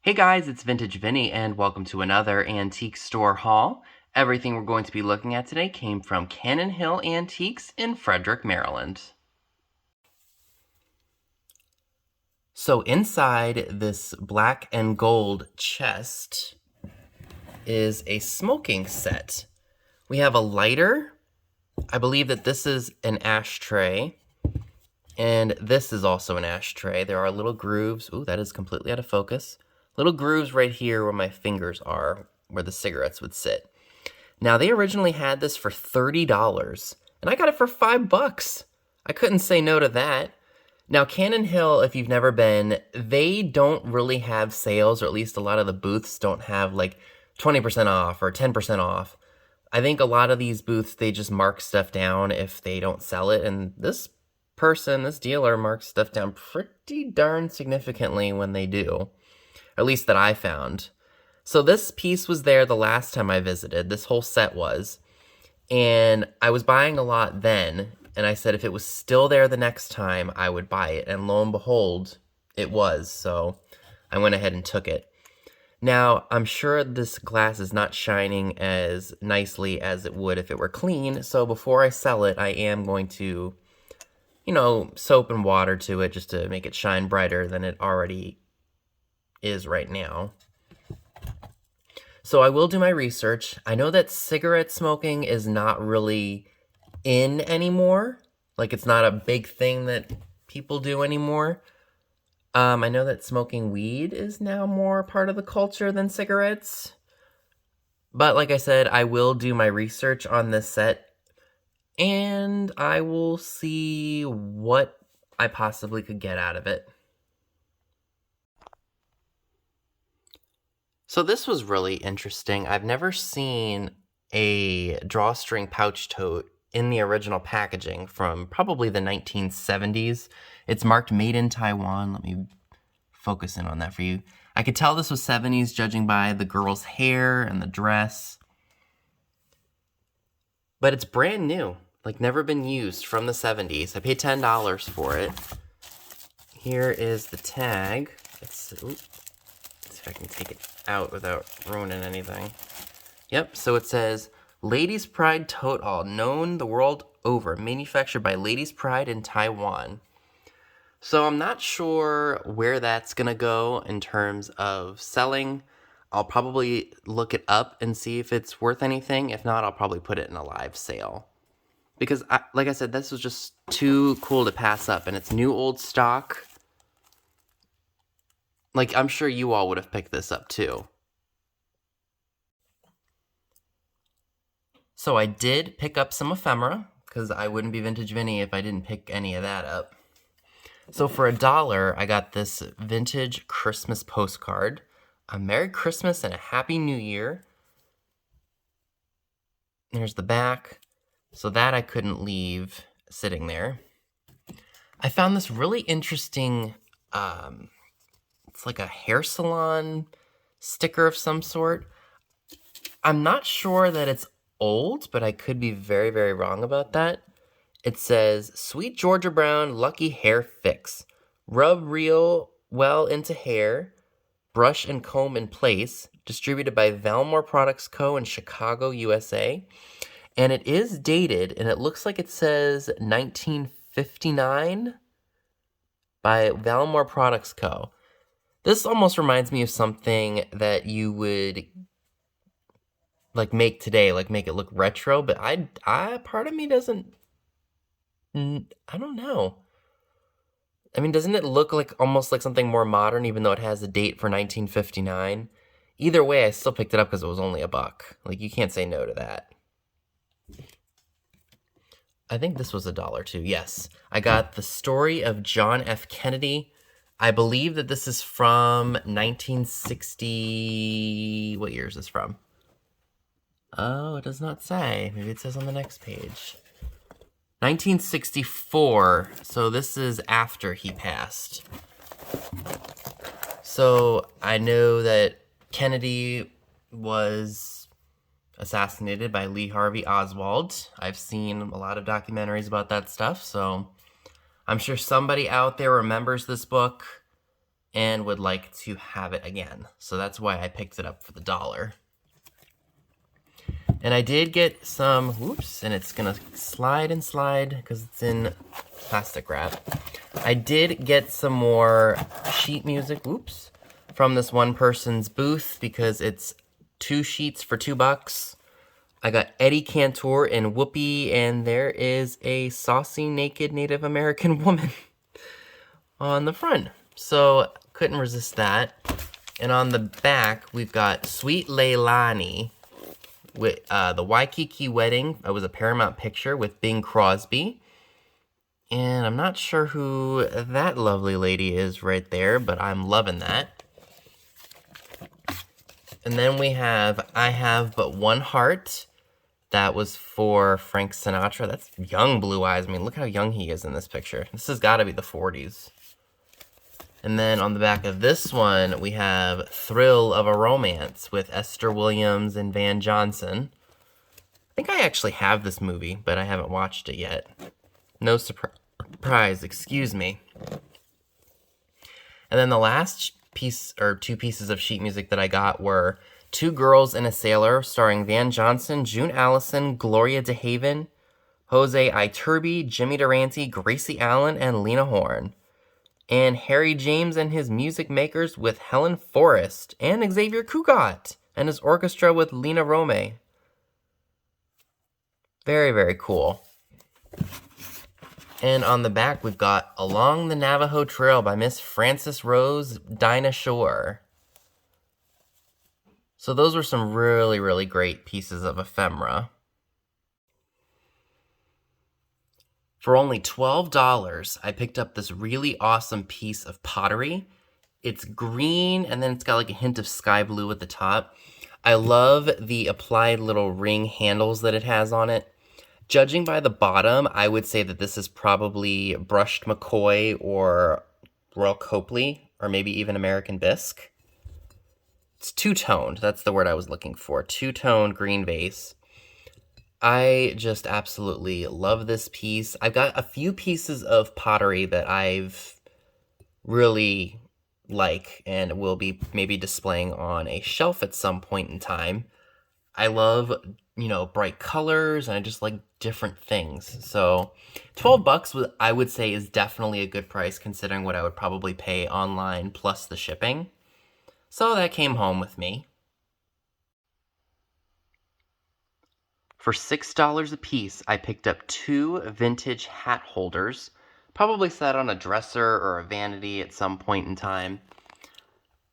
Hey guys, it's Vintage Vinny and welcome to another antique store haul. Everything we're going to be looking at today came from Cannon Hill Antiques in Frederick, Maryland. So inside this black and gold chest is a smoking set. We have a lighter. I believe that this is an ashtray. And this is also an ashtray. There are little grooves. Ooh, that is completely out of focus. Little grooves right here where my fingers are, where the cigarettes would sit. Now, they originally had this for $30, and I got it for $5. I couldn't say no to that. Now, Cannon Hill, if you've never been, they don't really have sales, or at least a lot of the booths don't have like 20% off or 10% off. I think a lot of these booths, they just mark stuff down if they don't sell it, and this dealer marks stuff down pretty darn significantly when they do. At least that I found. So this piece was there the last time I visited. This whole set was. And I was buying a lot then. And I said if it was still there the next time, I would buy it. And lo and behold, it was. So I went ahead and took it. Now, I'm sure this glass is not shining as nicely as it would if it were clean. So before I sell it, I am going to, soap and water to it just to make it shine brighter than it already is right now. So I will do my research. I know that cigarette smoking is not really in anymore. Like, it's not a big thing that people do anymore. I know that smoking weed is now more part of the culture than cigarettes. But like I said, I will do my research on this set, and I will see what I possibly could get out of it. So this was really interesting. I've never seen a drawstring pouch tote in the original packaging from probably the 1970s. It's marked Made in Taiwan. Let me focus in on that for you. I could tell this was 70s judging by the girl's hair and the dress. But it's brand new, like never been used, from the 70s. I paid $10 for it. Here is the tag. Let's see if I can take it out without ruining anything. Yep, so it says Ladies Pride Tote All, known the world over, manufactured by Ladies Pride in Taiwan. So I'm not sure where that's gonna go in terms of selling. I'll probably look it up and see if it's worth anything. If not, I'll probably put it in a live sale. Because, like I said, this was just too cool to pass up, and it's new old stock. Like, I'm sure you all would have picked this up too. So I did pick up some ephemera, because I wouldn't be Vintage Vinny if I didn't pick any of that up. So for $1, I got this vintage Christmas postcard. A Merry Christmas and a Happy New Year. There's the back. So that I couldn't leave sitting there. I found this really interesting, it's like a hair salon sticker of some sort. I'm not sure that it's old, but I could be very, very wrong about that. It says, Sweet Georgia Brown Lucky Hair Fix. Rub real well into hair. Brush and comb in place. Distributed by Valmore Products Co. in Chicago, USA. And it is dated, and it looks like it says 1959 by Valmore Products Co. This almost reminds me of something that you would like make today, like make it look retro, but I part of me doesn't, I don't know. I mean, doesn't it look like almost like something more modern, even though it has a date for 1959? Either way, I still picked it up because it was only $1. Like, you can't say no to that. I think this was $1 too. Yes, I got The Story of John F. Kennedy. I believe that this is from 1960. What year is this from? Oh, it does not say. Maybe it says on the next page. 1964. So this is after he passed. So I know that Kennedy was assassinated by Lee Harvey Oswald. I've seen a lot of documentaries about that stuff, so I'm sure somebody out there remembers this book and would like to have it again. So that's why I picked it up for the $1. And I did get some, whoops, and it's gonna slide and slide because it's in plastic wrap. I did get some more sheet music, whoops, from this one person's booth because it's 2 sheets for $2. I got Eddie Cantor and Whoopi, and there is a saucy naked Native American woman on the front. So couldn't resist that. And on the back, we've got Sweet Leilani with the Waikiki Wedding. It was a Paramount picture with Bing Crosby. And I'm not sure who that lovely lady is right there, but I'm loving that. And then we have I Have But One Heart. That was for Frank Sinatra. That's young Blue Eyes. I mean, look how young he is in this picture. This has got to be the 40s. And then on the back of this one, we have Thrill of a Romance with Esther Williams and Van Johnson. I think I actually have this movie, but I haven't watched it yet. No surprise, excuse me. And then the last piece, or 2 pieces of sheet music that I got were Two Girls and a Sailor, starring Van Johnson, June Allison, Gloria DeHaven, Jose Iturbi, Jimmy Durante, Gracie Allen, and Lena Horne. And Harry James and his music makers with Helen Forrest, and Xavier Cugat and his orchestra with Lena Rome. Very, very cool. And on the back, we've got Along the Navajo Trail by Miss Frances Rose Dinah Shore. So those were some really, really great pieces of ephemera. For only $12, I picked up this really awesome piece of pottery. It's green, and then it's got like a hint of sky blue at the top. I love the applied little ring handles that it has on it. Judging by the bottom, I would say that this is probably brushed McCoy or Royal Copley, or maybe even American Bisque. It's two-toned. That's the word I was looking for. Two-toned green vase. I just absolutely love this piece. I've got a few pieces of pottery that I've really like and will be maybe displaying on a shelf at some point in time. I love, bright colors, and I just like different things. So $12 I would say is definitely a good price considering what I would probably pay online plus the shipping. So that came home with me. For $6 a piece, I picked up 2 vintage hat holders. Probably sat on a dresser or a vanity at some point in time.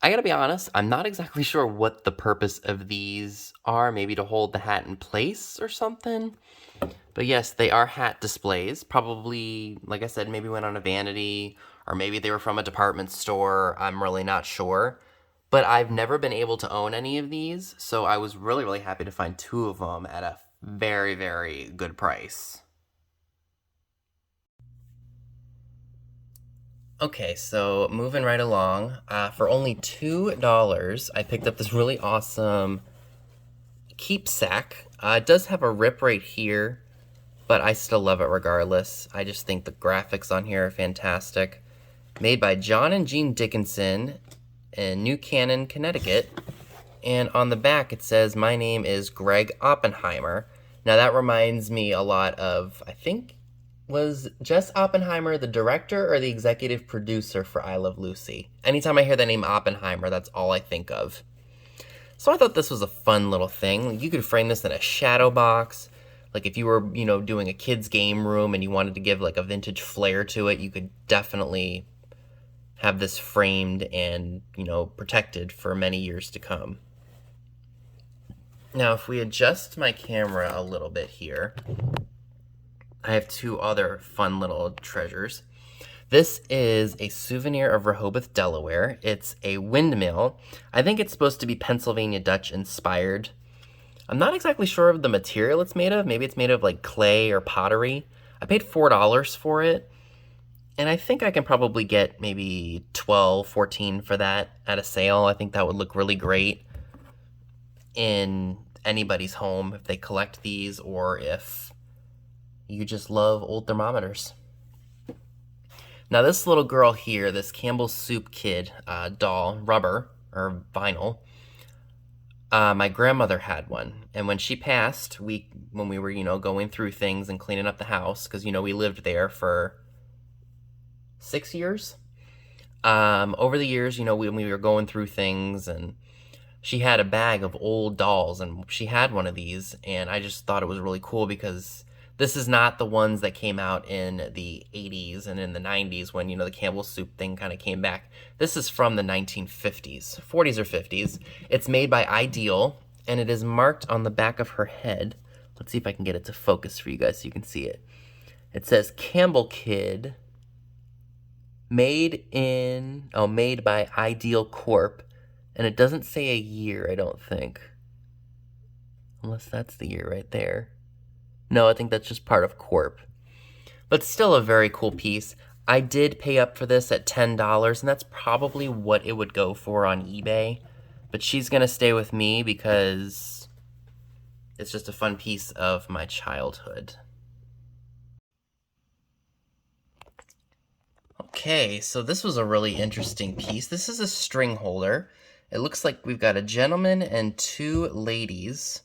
I gotta be honest, I'm not exactly sure what the purpose of these are. Maybe to hold the hat in place or something. But yes, they are hat displays. Probably, like I said, maybe went on a vanity, or maybe they were from a department store. I'm really not sure. But I've never been able to own any of these, so I was really, really happy to find 2 of them at a very, very good price. Okay, so moving right along, for only $2, I picked up this really awesome keepsack. It does have a rip right here, but I still love it regardless. I just think the graphics on here are fantastic. Made by John and Jean Dickinson in New Canaan, Connecticut. And on the back it says, "My name is Greg Oppenheimer." Now that reminds me a lot of, I think, was Jess Oppenheimer the director or the executive producer for I Love Lucy? Anytime I hear the name Oppenheimer, that's all I think of. So I thought this was a fun little thing. You could frame this in a shadow box. Like if you were, doing a kid's game room and you wanted to give like a vintage flair to it, you could definitely have this framed and, protected for many years to come. Now, if we adjust my camera a little bit here, I have 2 other fun little treasures. This is a souvenir of Rehoboth, Delaware. It's a windmill. I think it's supposed to be Pennsylvania Dutch inspired. I'm not exactly sure of the material it's made of. Maybe it's made of like clay or pottery. I paid $4 for it. And I think I can probably get maybe 12, 14 for that at a sale. I think that would look really great in anybody's home if they collect these, or if you just love old thermometers. Now this little girl here, this Campbell's Soup Kid doll, rubber or vinyl, my grandmother had one, and when she passed, when we were going through things and cleaning up the house, because we lived there for 6 years. Over the years, when we were going through things, and she had a bag of old dolls, and she had one of these, and I just thought it was really cool because this is not the ones that came out in the 80s and in the 90s when, the Campbell's Soup thing kind of came back. This is from the 1950s, 40s or 50s. It's made by Ideal, and it is marked on the back of her head. Let's see if I can get it to focus for you guys so you can see it. It says Campbell Kid, made by Ideal Corp. And it doesn't say a year, I don't think. Unless that's the year right there. No, I think that's just part of Corp. But still a very cool piece. I did pay up for this at $10, and that's probably what it would go for on eBay. But she's going to stay with me because it's just a fun piece of my childhood. Okay, so this was a really interesting piece. This is a string holder. It looks like we've got a gentleman and 2 ladies.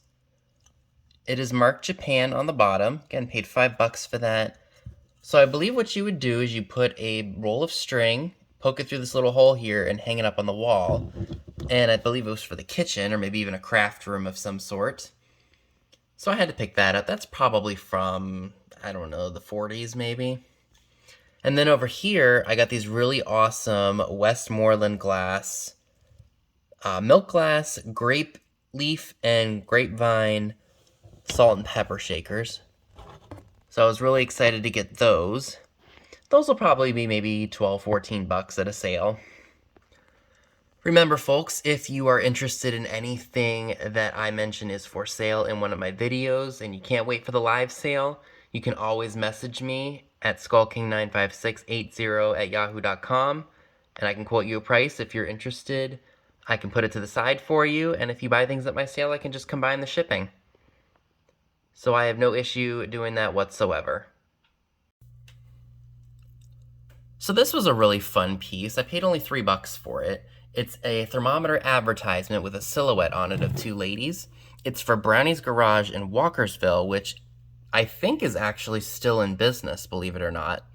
It is marked Japan on the bottom. Again, paid $5 for that. So I believe what you would do is you put a roll of string, poke it through this little hole here, and hang it up on the wall. And I believe it was for the kitchen, or maybe even a craft room of some sort. So I had to pick that up. That's probably from, I don't know, the 40s maybe. And then over here, I got these really awesome Westmoreland glass, milk glass, grape leaf, and grapevine salt and pepper shakers. So I was really excited to get those. Those will probably be maybe 12, 14 bucks at a sale. Remember, folks, if you are interested in anything that I mention is for sale in one of my videos and you can't wait for the live sale, you can always message me at skullking95680@yahoo.com, and I can quote you a price if you're interested. I can put it to the side for you, and if you buy things at my sale, I can just combine the shipping. So I have no issue doing that whatsoever. So this was a really fun piece. I paid only $3 for it. It's a thermometer advertisement with a silhouette on it of 2 ladies. It's for Brownie's Garage in Walkersville, which I think is actually still in business, believe it or not.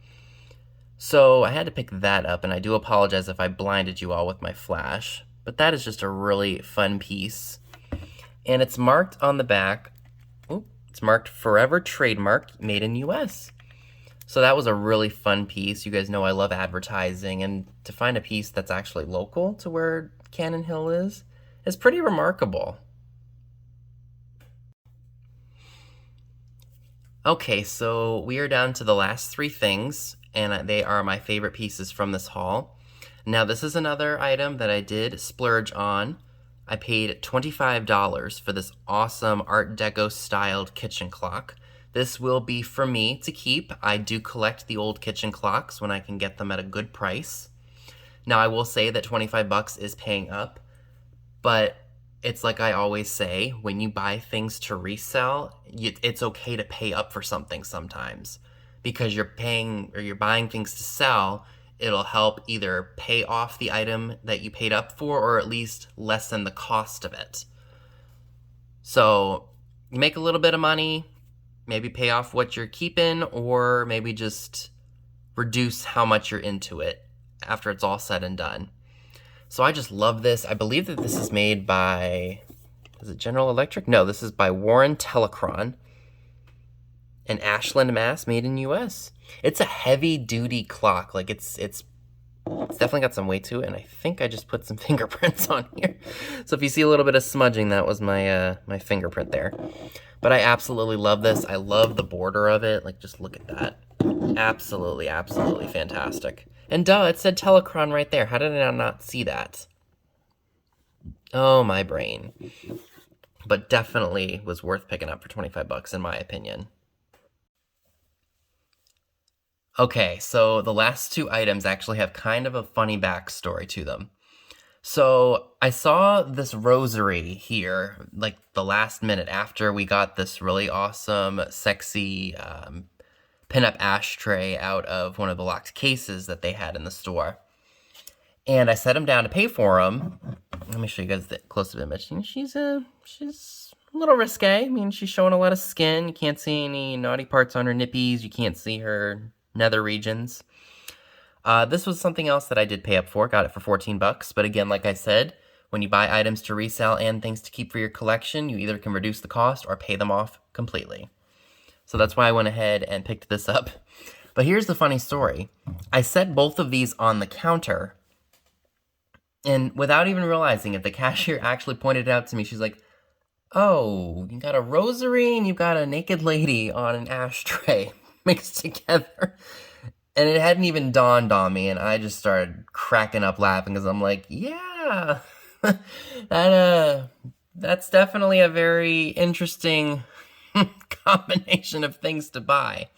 So I had to pick that up, and I do apologize if I blinded you all with my flash. But that is just a really fun piece. And it's marked on the back. It's marked Forever Trademark, made in US. So that was a really fun piece. You guys know I love advertising, and to find a piece that's actually local to where Cannon Hill is pretty remarkable. Okay, so we are down to the last 3 things, and they are my favorite pieces from this haul. Now, this is another item that I did splurge on. I paid $25 for this awesome Art Deco styled kitchen clock. This will be for me to keep. I do collect the old kitchen clocks when I can get them at a good price. Now, I will say that $25 is paying up, but it's like I always say, when you buy things to resell, it's okay to pay up for something sometimes, because you're buying things to sell. It'll help either pay off the item that you paid up for, or at least lessen the cost of it. So you make a little bit of money, maybe pay off what you're keeping, or maybe just reduce how much you're into it after it's all said and done. So I just love this. I believe that this is made by, is it General Electric? No, this is by Warren Telecron in Ashland, Mass, made in US. It's a heavy-duty clock. Like, it's definitely got some weight to it, and I think I just put some fingerprints on here. So if you see a little bit of smudging, that was my my fingerprint there. But I absolutely love this. I love the border of it. Like, just look at that. Absolutely, absolutely fantastic. And duh, it said Telecron right there. How did I not see that? Oh, my brain. But definitely was worth picking up for $25 in my opinion. Okay, so the last two items actually have kind of a funny backstory to them. So I saw this rosary here, like the last minute after we got this really awesome, sexy pinup ashtray out of one of the locked cases that they had in the store. And I set them down to pay for them. Let me show you guys the close-up image. She's a little risque. I mean, she's showing a lot of skin. You can't see any naughty parts on her nippies. You can't see her nether regions. This was something else that I did pay up for. Got it for 14 bucks. But again, like I said, when you buy items to resell and things to keep for your collection, you either can reduce the cost or pay them off completely. So that's why I went ahead and picked this up. But here's the funny story. I set both of these on the counter, and without even realizing it, the cashier actually pointed it out to me. She's like, "Oh, you got a rosary and you got a naked lady on an ashtray mixed together." And it hadn't even dawned on me, and I just started cracking up laughing because I'm like, yeah, that's definitely a very interesting combination of things to buy.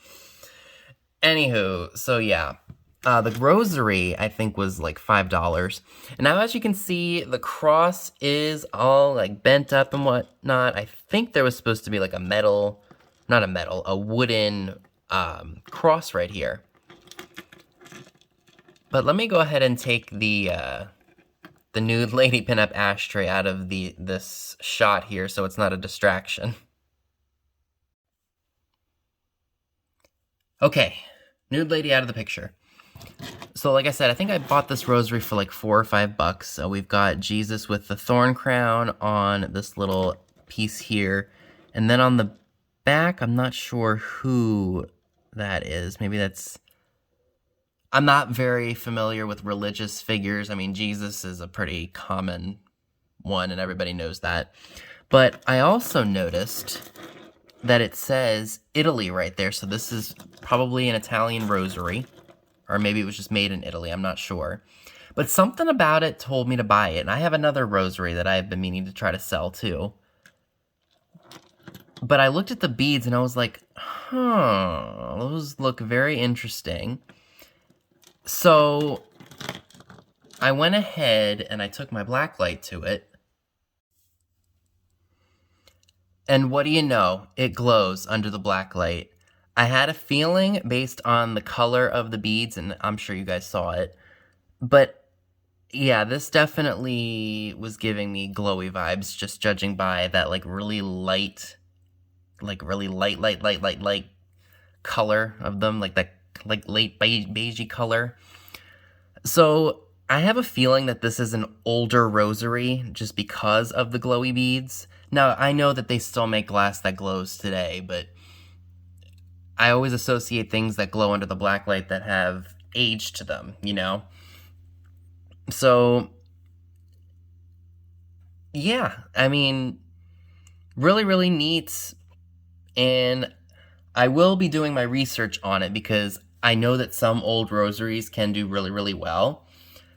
Anywho, so yeah. The rosary, I think, was like $5. And now, as you can see, the cross is all like bent up and whatnot. I think there was supposed to be like a wooden cross right here. But let me go ahead and take the nude lady pinup ashtray out of this shot here so it's not a distraction. Okay, nude lady out of the picture. So like I said, I think I bought this rosary for like $4 or $5. So we've got Jesus with the thorn crown on this little piece here. And then on the back, I'm not sure who that is. Maybe that's... I'm not very familiar with religious figures. I mean, Jesus is a pretty common one, and everybody knows that. But I also noticed that it says Italy right there. So this is probably an Italian rosary. Or maybe it was just made in Italy, I'm not sure. But something about it told me to buy it. And I have another rosary that I have been meaning to try to sell too. But I looked at the beads and I was like, those look very interesting. So I went ahead and I took my black light to it. And what do you know? It glows under the black light. I had a feeling based on the color of the beads, and I'm sure you guys saw it. But yeah, this definitely was giving me glowy vibes, just judging by that like really light color of them, like that like late beigey color. So I have a feeling that this is an older rosary just because of the glowy beads. Now, I know that they still make glass that glows today, but I always associate things that glow under the black light that have age to them, you know? So, yeah, I mean, really, really neat. And I will be doing my research on it because I know that some old rosaries can do really, really well.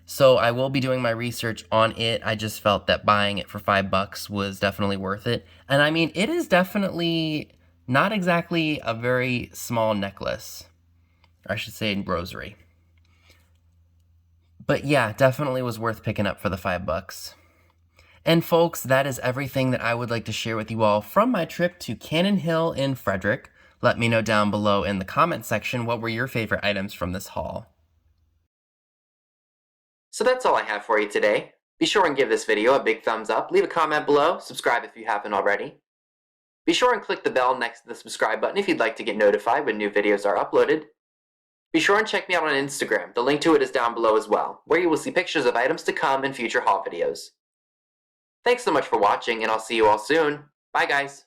So I will be doing my research on it. I just felt that buying it for $5 was definitely worth it. And I mean, it is definitely not exactly a very small necklace. Or I should say rosary. But yeah, definitely was worth picking up for the $5. And folks, that is everything that I would like to share with you all from my trip to Cannon Hill in Frederick. Let me know down below in the comment section what were your favorite items from this haul. So that's all I have for you today. Be sure and give this video a big thumbs up, leave a comment below, subscribe if you haven't already. Be sure and click the bell next to the subscribe button if you'd like to get notified when new videos are uploaded. Be sure and check me out on Instagram, the link to it is down below as well, where you will see pictures of items to come in future haul videos. Thanks so much for watching, and I'll see you all soon. Bye guys!